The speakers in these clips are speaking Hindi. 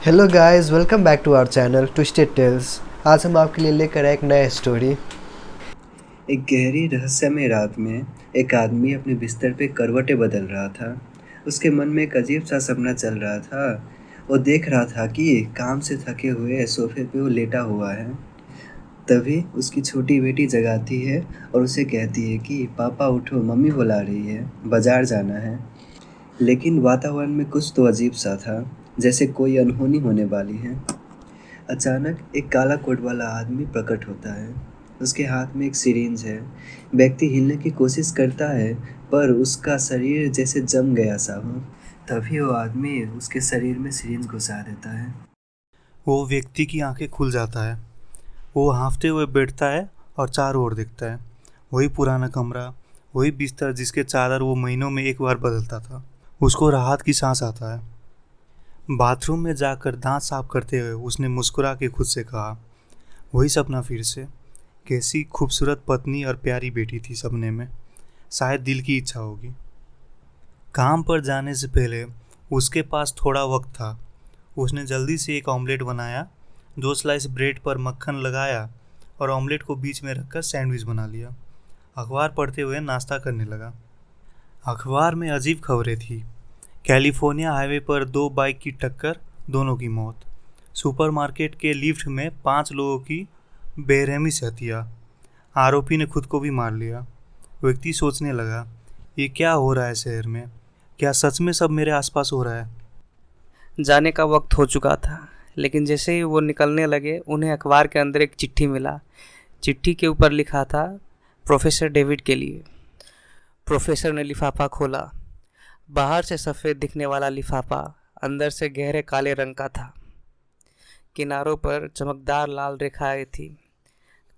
Hello guys, welcome back to our channel twisted tales. आज हम आपके लिए लेकर आए एक नया स्टोरी। एक गहरी रहस्यमय रात में एक आदमी अपने बिस्तर पे करवटें बदल रहा था। उसके मन में एक अजीब सा सपना चल रहा था। वो देख रहा था कि काम से थके हुए सोफे पे वो लेटा हुआ है। तभी उसकी छोटी बेटी जगाती है और उसे कहती है कि पापा उठो, मम्मी बुला रही है, बाजार जाना है। लेकिन वातावरण में कुछ तो अजीब सा था, जैसे कोई अनहोनी होने वाली है। अचानक एक काला कोट वाला आदमी प्रकट होता है। उसके हाथ में एक सिरिंज है। व्यक्ति हिलने की कोशिश करता है, पर उसका शरीर जैसे जम गया सा हो। तभी वो आदमी उसके शरीर में सिरिंज घुसा देता है। वो व्यक्ति की आंखें खुल जाता है। वो हाँफते हुए बैठता है और चारों ओर देखता है। वही पुराना कमरा, वही बिस्तर जिसके चादर वो महीनों में एक बार बदलता था। उसको राहत की सांस आता है। बाथरूम में जाकर दांत साफ करते हुए उसने मुस्कुरा के खुद से कहा, वही सपना फिर से। कैसी खूबसूरत पत्नी और प्यारी बेटी थी सपने में। शायद दिल की इच्छा होगी। काम पर जाने से पहले उसके पास थोड़ा वक्त था। उसने जल्दी से एक ऑमलेट बनाया, 2 स्लाइस ब्रेड पर मक्खन लगाया और ऑमलेट को बीच में रखकर सैंडविच बना लिया। अखबार पढ़ते हुए नाश्ता करने लगा। अखबार में अजीब खबरें थी। कैलिफोर्निया हाईवे पर 2 बाइक की टक्कर, दोनों की मौत। सुपरमार्केट के लिफ्ट में 5 लोगों की बेरहमी से हत्या। आरोपी ने खुद को भी मार लिया। व्यक्ति सोचने लगा, ये क्या हो रहा है शहर में? क्या सच में सब मेरे आसपास हो रहा है? जाने का वक्त हो चुका था, लेकिन जैसे ही वो निकलने लगे उन्हें अखबार के अंदर एक चिट्ठी मिला। चिट्ठी के ऊपर लिखा था, प्रोफेसर डेविड के लिए। प्रोफेसर ने लिफाफा खोला। बाहर से सफ़ेद दिखने वाला लिफाफा अंदर से गहरे काले रंग का था। किनारों पर चमकदार लाल रेखाएं थी।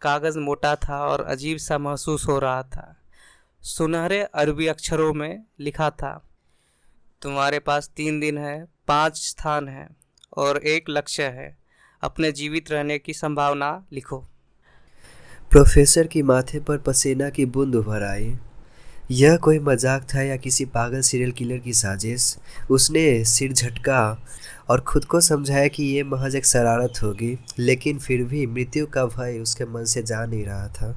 कागज़ मोटा था और अजीब सा महसूस हो रहा था। सुनहरे अरबी अक्षरों में लिखा था, तुम्हारे पास 3 दिन है, 5 स्थान है और एक लक्ष्य है। अपने जीवित रहने की संभावना लिखो। प्रोफेसर की माथे पर पसीना की बूंद उभर आई। यह कोई मजाक था या किसी पागल सीरियल किलर की साजिश? उसने सिर झटका और खुद को समझाया कि ये महज एक शरारत होगी, लेकिन फिर भी मृत्यु का भय उसके मन से जा नहीं रहा था।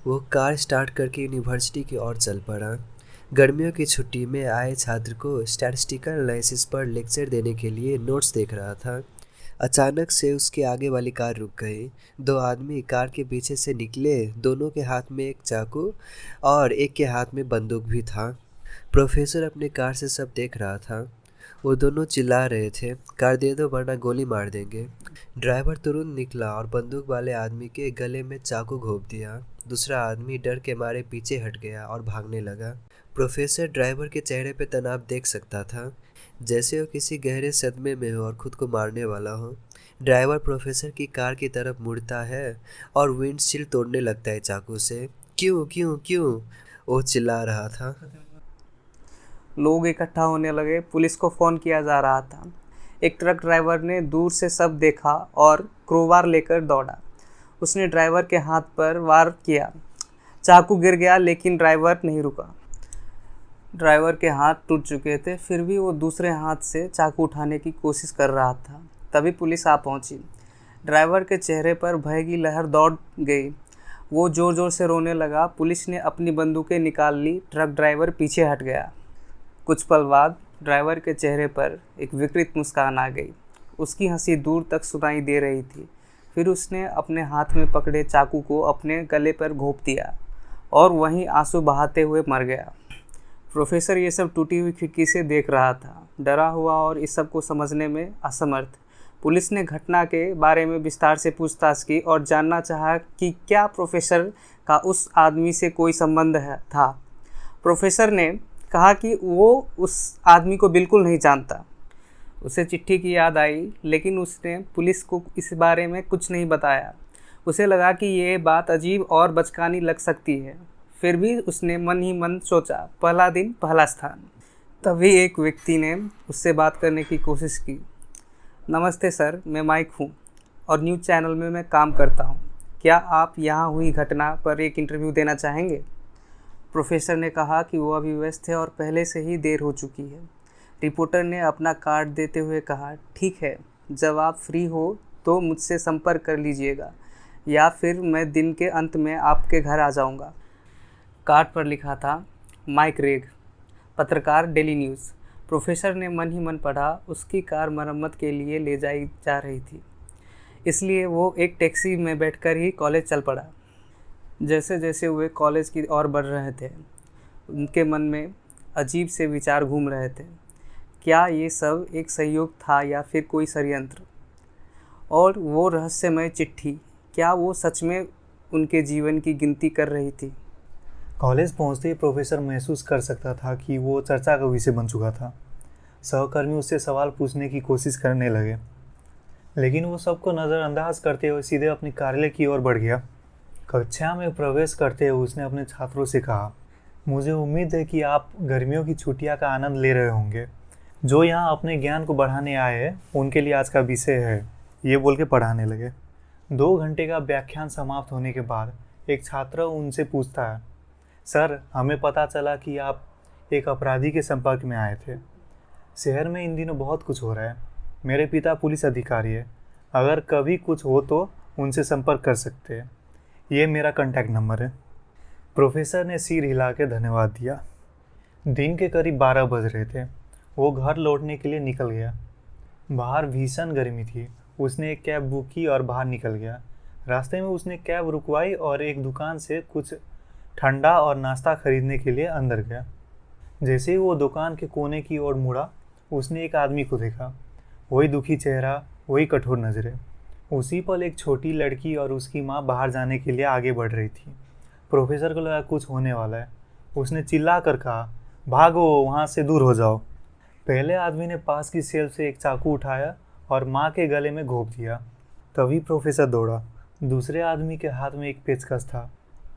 वो कार स्टार्ट करके यूनिवर्सिटी की ओर चल पड़ा। गर्मियों की छुट्टी में आए छात्र को स्टैटिस्टिकल एनालिसिस पर लेक्चर देने के लिए नोट्स देख रहा था। अचानक से उसके आगे वाली कार रुक गई। 2 आदमी कार के पीछे से निकले। दोनों के हाथ में एक चाकू और एक के हाथ में बंदूक भी था। प्रोफेसर अपने कार से सब देख रहा था। वो दोनों चिल्ला रहे थे, कार दे दो वरना गोली मार देंगे। ड्राइवर तुरंत निकला और बंदूक वाले आदमी के गले में चाकू घोंप दिया। दूसरा आदमी डर के मारे पीछे हट गया और भागने लगा। प्रोफेसर ड्राइवर के चेहरे पे तनाव देख सकता था, जैसे वो किसी गहरे सदमे में हो और खुद को मारने वाला हो। ड्राइवर प्रोफेसर की कार की तरफ मुड़ता है और विंडशील्ड तोड़ने लगता है चाकू से। क्यों क्यों क्यों, वो चिल्ला रहा था। लोग इकट्ठा होने लगे। पुलिस को फ़ोन किया जा रहा था। एक ट्रक ड्राइवर ने दूर से सब देखा और क्रोबार लेकर दौड़ा। उसने ड्राइवर के हाथ पर वार किया। चाकू गिर गया, लेकिन ड्राइवर नहीं रुका। ड्राइवर के हाथ टूट चुके थे, फिर भी वो दूसरे हाथ से चाकू उठाने की कोशिश कर रहा था। तभी पुलिस आ पहुंची। ड्राइवर के चेहरे पर भय की लहर दौड़ गई। वो ज़ोर ज़ोर से रोने लगा। पुलिस ने अपनी बंदूकें निकाल ली। ट्रक ड्राइवर पीछे हट गया। कुछ पल बाद ड्राइवर के चेहरे पर एक विकृत मुस्कान आ गई। उसकी हंसी दूर तक सुनाई दे रही थी। फिर उसने अपने हाथ में पकड़े चाकू को अपने गले पर घोंप दिया और वहीं आंसू बहाते हुए मर गया। प्रोफेसर ये सब टूटी हुई खिड़की से देख रहा था, डरा हुआ और इस सब को समझने में असमर्थ। पुलिस ने घटना के बारे में विस्तार से पूछताछ की और जानना चाहा कि क्या प्रोफेसर का उस आदमी से कोई संबंध था। प्रोफेसर ने कहा कि वो उस आदमी को बिल्कुल नहीं जानता। उसे चिट्ठी की याद आई, लेकिन उसने पुलिस को इस बारे में कुछ नहीं बताया। उसे लगा कि ये बात अजीब और बचकानी लग सकती है। फिर भी उसने मन ही मन सोचा, पहला दिन पहला स्थान। तभी एक व्यक्ति ने उससे बात करने की कोशिश की। नमस्ते सर, मैं माइक हूँ और न्यूज़ चैनल में मैं काम करता हूँ। क्या आप यहाँ हुई घटना पर एक इंटरव्यू देना चाहेंगे? प्रोफेसर ने कहा कि वो अभी व्यस्त है और पहले से ही देर हो चुकी है। रिपोर्टर ने अपना कार्ड देते हुए कहा, ठीक है, जब आप फ्री हो तो मुझसे संपर्क कर लीजिएगा, या फिर मैं दिन के अंत में आपके घर आ जाऊंगा। कार्ड पर लिखा था, माइक रेग, पत्रकार, डेली न्यूज़। प्रोफेसर ने मन ही मन पढ़ा। उसकी कार मरम्मत के लिए ले जाई जा रही थी, इसलिए वो एक टैक्सी में बैठकर ही कॉलेज चल पड़ा। जैसे जैसे वे कॉलेज की ओर बढ़ रहे थे, उनके मन में अजीब से विचार घूम रहे थे। क्या ये सब एक संयोग था या फिर कोई षड्यंत्र? और वो रहस्यमय चिट्ठी, क्या वो सच में उनके जीवन की गिनती कर रही थी? कॉलेज पहुंचते ही प्रोफेसर महसूस कर सकता था कि वो चर्चा का विषय बन चुका था। सहकर्मी उससे सवाल पूछने की कोशिश करने लगे, लेकिन वो सबको नज़रअंदाज करते हुए सीधे अपने कार्यालय की ओर बढ़ गया। कक्षा में प्रवेश करते हुए उसने अपने छात्रों से कहा, मुझे उम्मीद है कि आप गर्मियों की छुट्टियां का आनंद ले रहे होंगे। जो यहाँ अपने ज्ञान को बढ़ाने आए हैं उनके लिए आज का विषय है। ये बोल के पढ़ाने लगे। 2 घंटे का व्याख्यान समाप्त होने के बाद एक छात्र उनसे पूछता है, सर, हमें पता चला कि आप एक अपराधी के संपर्क में आए थे। शहर में इन दिनों बहुत कुछ हो रहा है। मेरे पिता पुलिस अधिकारी है। अगर कभी कुछ हो तो उनसे संपर्क कर सकते हैं। ये मेरा कॉन्टैक्ट नंबर है। प्रोफेसर ने सिर हिला के धन्यवाद दिया। दिन के करीब 12 बज रहे थे। वो घर लौटने के लिए निकल गया। बाहर भीषण गर्मी थी। उसने एक कैब बुक की और बाहर निकल गया। रास्ते में उसने कैब रुकवाई और एक दुकान से कुछ ठंडा और नाश्ता खरीदने के लिए अंदर गया। जैसे ही वो दुकान के कोने की ओर मुड़ा, उसने एक आदमी को देखा। वही दुखी चेहरा, वही कठोर नज़रें। उसी पल एक छोटी लड़की और उसकी माँ बाहर जाने के लिए आगे बढ़ रही थी। प्रोफेसर को लगा कुछ होने वाला है। उसने चिल्ला कर कहा, भागो, वहाँ से दूर हो जाओ। पहले आदमी ने पास की शेल्फ से एक चाकू उठाया और माँ के गले में घोंप दिया। तभी प्रोफेसर दौड़ा। दूसरे आदमी के हाथ में एक पेचकस था।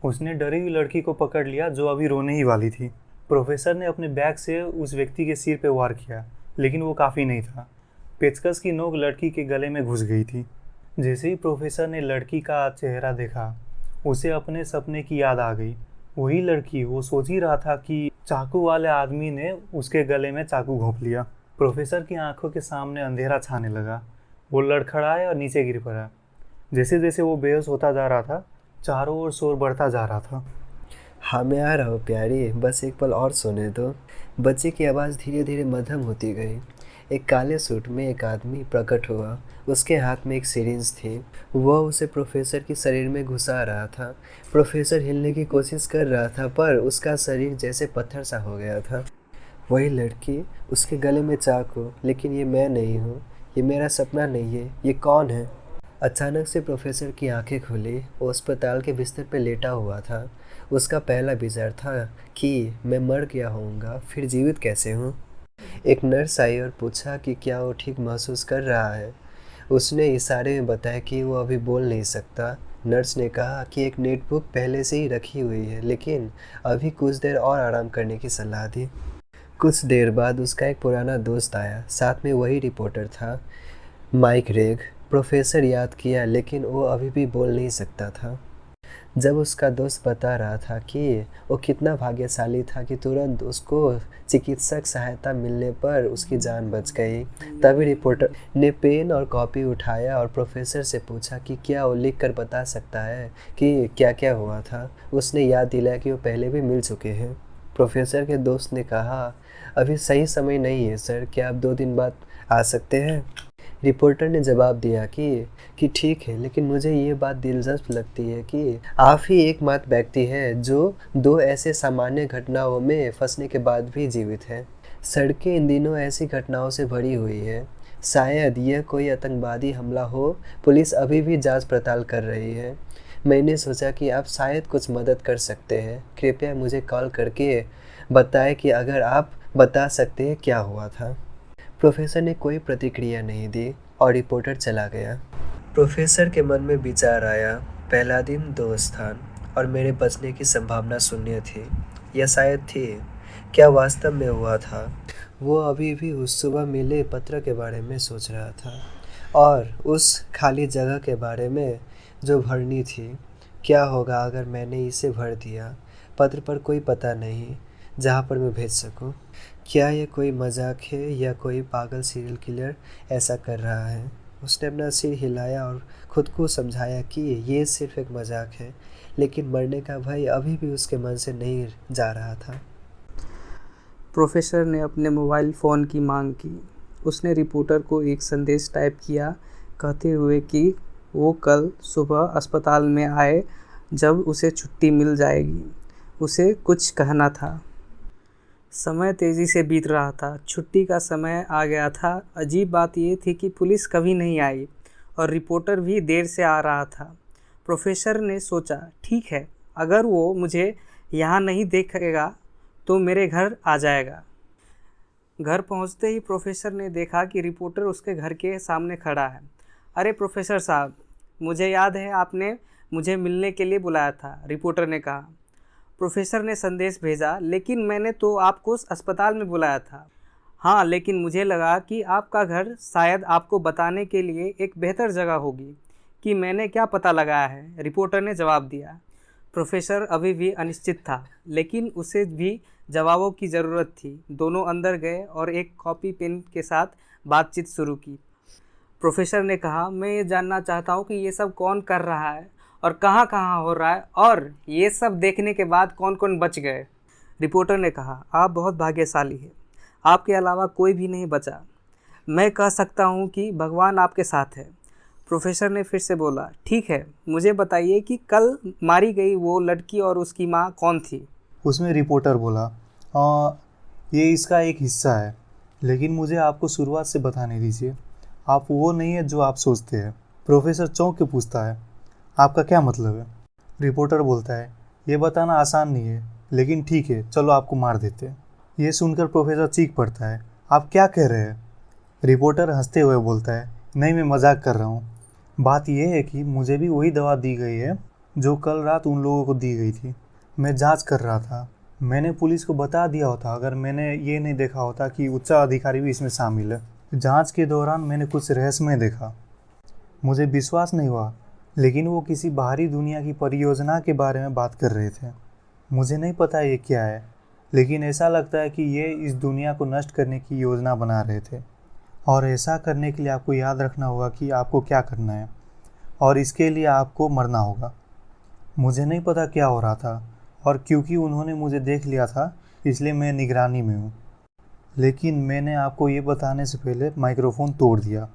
उसने डरी हुई लड़की को पकड़ लिया जो अभी रोने ही वाली थी। प्रोफेसर ने अपने बैग से उस व्यक्ति के सिर पे वार किया, लेकिन वो काफ़ी नहीं था। पेचकस की नोक लड़की के गले में घुस गई थी। जैसे ही प्रोफेसर ने लड़की का चेहरा देखा, उसे अपने सपने की याद आ गई। वही लड़की। वो सोच ही रहा था कि चाकू वाले आदमी ने उसके गले में चाकू घोंप लिया। प्रोफेसर की आंखों के सामने अंधेरा छाने लगा। वो लड़खड़ाया और नीचे गिर पड़ा। जैसे जैसे वो बेहोश होता जा रहा था, चारों ओर शोर बढ़ता जा रहा था। हाँ, मैं आ रहा हूँ प्यारी, बस एक पल और सोने दो। बच्चे की आवाज़ धीरे धीरे मध्यम होती गई। एक काले सूट में एक आदमी प्रकट हुआ। उसके हाथ में एक सिरिंज थी। वह उसे प्रोफेसर के शरीर में घुसा रहा था। प्रोफेसर हिलने की कोशिश कर रहा था, पर उसका शरीर जैसे पत्थर सा हो गया था। वही लड़की, उसके गले में चाकू। लेकिन ये मैं नहीं हूँ, ये मेरा सपना नहीं है, ये कौन है? अचानक से प्रोफेसर की आंखें खुली। वो अस्पताल के बिस्तर पर लेटा हुआ था। उसका पहला विचार था कि मैं मर गया होऊंगा, फिर जीवित कैसे हूँ? एक नर्स आई और पूछा कि क्या वो ठीक महसूस कर रहा है। उसने इशारे में बताया कि वो अभी बोल नहीं सकता। नर्स ने कहा कि एक नोटबुक पहले से ही रखी हुई है, लेकिन अभी कुछ देर और आराम करने की सलाह दी। कुछ देर बाद उसका एक पुराना दोस्त आया। साथ में वही रिपोर्टर था, माइक रेग। प्रोफेसर याद किया, लेकिन वो अभी भी बोल नहीं सकता था। जब उसका दोस्त बता रहा था कि वो कितना भाग्यशाली था कि तुरंत उसको चिकित्सक सहायता मिलने पर उसकी जान बच गई, तभी रिपोर्टर ने पेन और कॉपी उठाया और प्रोफेसर से पूछा कि क्या वो लिख कर बता सकता है कि क्या क्या हुआ था। उसने याद दिलाया कि वो पहले भी मिल चुके हैं। प्रोफेसर के दोस्त ने कहा, अभी सही समय नहीं है सर, क्या आप 2 दिन बाद आ सकते हैं? रिपोर्टर ने जवाब दिया कि ठीक है, लेकिन मुझे ये बात दिलचस्प लगती है कि आप ही एकमात्र व्यक्ति हैं जो 2 ऐसे सामान्य घटनाओं में फंसने के बाद भी जीवित हैं। सड़कें इन दिनों ऐसी घटनाओं से भरी हुई है। शायद यह कोई आतंकवादी हमला हो। पुलिस अभी भी जांच पड़ताल कर रही है। मैंने सोचा कि आप शायद कुछ मदद कर सकते हैं। कृपया मुझे कॉल करके बताएं कि अगर आप बता सकते हैं क्या हुआ था। प्रोफेसर ने कोई प्रतिक्रिया नहीं दी और रिपोर्टर चला गया। प्रोफेसर के मन में विचार आया, पहला दिन 2 स्थान और मेरे बचने की संभावना शून्य थी, या शायद थी। क्या वास्तव में हुआ था? वो अभी भी उस सुबह मिले पत्र के बारे में सोच रहा था और उस खाली जगह के बारे में जो भरनी थी। क्या होगा अगर मैंने इसे भर दिया? पत्र पर कोई पता नहीं जहाँ पर मैं भेज सकूँ। क्या ये कोई मजाक है या कोई पागल सीरियल किलर ऐसा कर रहा है? उसने अपना सिर हिलाया और खुद को समझाया कि ये सिर्फ एक मजाक है, लेकिन मरने का भय अभी भी उसके मन से नहीं जा रहा था। प्रोफेसर ने अपने मोबाइल फ़ोन की मांग की। उसने रिपोर्टर को एक संदेश टाइप किया, कहते हुए कि वो कल सुबह अस्पताल में आए जब उसे छुट्टी मिल जाएगी। उसे कुछ कहना था। समय तेज़ी से बीत रहा था। छुट्टी का समय आ गया था। अजीब बात यह थी कि पुलिस कभी नहीं आई और रिपोर्टर भी देर से आ रहा था। प्रोफेसर ने सोचा, ठीक है, अगर वो मुझे यहाँ नहीं देखेगा तो मेरे घर आ जाएगा। घर पहुँचते ही प्रोफेसर ने देखा कि रिपोर्टर उसके घर के सामने खड़ा है। अरे प्रोफेसर साहब, मुझे याद है आपने मुझे मिलने के लिए बुलाया था, रिपोर्टर ने कहा। प्रोफेसर ने संदेश भेजा, लेकिन मैंने तो आपको अस्पताल में बुलाया था। हाँ, लेकिन मुझे लगा कि आपका घर शायद आपको बताने के लिए एक बेहतर जगह होगी कि मैंने क्या पता लगाया है, रिपोर्टर ने जवाब दिया। प्रोफेसर अभी भी अनिश्चित था, लेकिन उसे भी जवाबों की ज़रूरत थी। दोनों अंदर गए और एक कॉपी पेन के साथ बातचीत शुरू की। प्रोफेसर ने कहा, मैं ये जानना चाहता हूँ कि ये सब कौन कर रहा है और कहाँ कहाँ हो रहा है, और ये सब देखने के बाद कौन कौन बच गए। रिपोर्टर ने कहा, आप बहुत भाग्यशाली हैं, आपके अलावा कोई भी नहीं बचा। मैं कह सकता हूँ कि भगवान आपके साथ है। प्रोफेसर ने फिर से बोला, ठीक है, मुझे बताइए कि कल मारी गई वो लड़की और उसकी माँ कौन थी। उसमें रिपोर्टर बोला, ये इसका एक हिस्सा है, लेकिन मुझे आपको शुरुआत से बताने दीजिए। आप वो नहीं है जो आप सोचते हैं। प्रोफेसर चौंक के पूछता है, आपका क्या मतलब है? रिपोर्टर बोलता है, ये बताना आसान नहीं है, लेकिन ठीक है, चलो आपको मार देते हैं। ये सुनकर प्रोफेसर चीख पड़ता है, आप क्या कह रहे हैं? रिपोर्टर हंसते हुए बोलता है, नहीं, मैं मजाक कर रहा हूँ। बात यह है कि मुझे भी वही दवा दी गई है जो कल रात उन लोगों को दी गई थी। मैं जांच कर रहा था। मैंने पुलिस को बता दिया होता अगर मैंने ये नहीं देखा होता कि उच्च अधिकारी भी इसमें शामिल है। जांच के दौरान मैंने कुछ रहस्यमय देखा। मुझे विश्वास नहीं हुआ, लेकिन वो किसी बाहरी दुनिया की परियोजना के बारे में बात कर रहे थे। मुझे नहीं पता ये क्या है, लेकिन ऐसा लगता है कि ये इस दुनिया को नष्ट करने की योजना बना रहे थे। और ऐसा करने के लिए आपको याद रखना होगा कि आपको क्या करना है, और इसके लिए आपको मरना होगा। मुझे नहीं पता क्या हो रहा था, और क्योंकि उन्होंने मुझे देख लिया था इसलिए मैं निगरानी में हूँ। लेकिन मैंने आपको ये बताने से पहले माइक्रोफोन तोड़ दिया।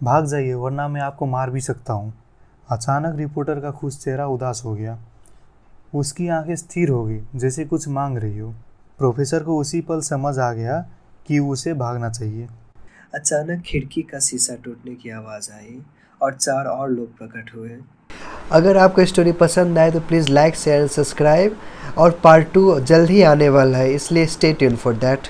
भाग जाइए, वरना मैं आपको मार भी सकता हूँ। अचानक रिपोर्टर का खुश चेहरा उदास हो गया। उसकी आंखें स्थिर हो गई, जैसे कुछ मांग रही हो। प्रोफेसर को उसी पल समझ आ गया कि उसे भागना चाहिए। अचानक खिड़की का शीशा टूटने की आवाज़ आई और 4 और लोग प्रकट हुए। अगर आपको स्टोरी पसंद आए तो please like share and subscribe, और पार्ट 2 जल्द ही आने वाला है, इसलिए स्टे ट्यून फॉर दैट।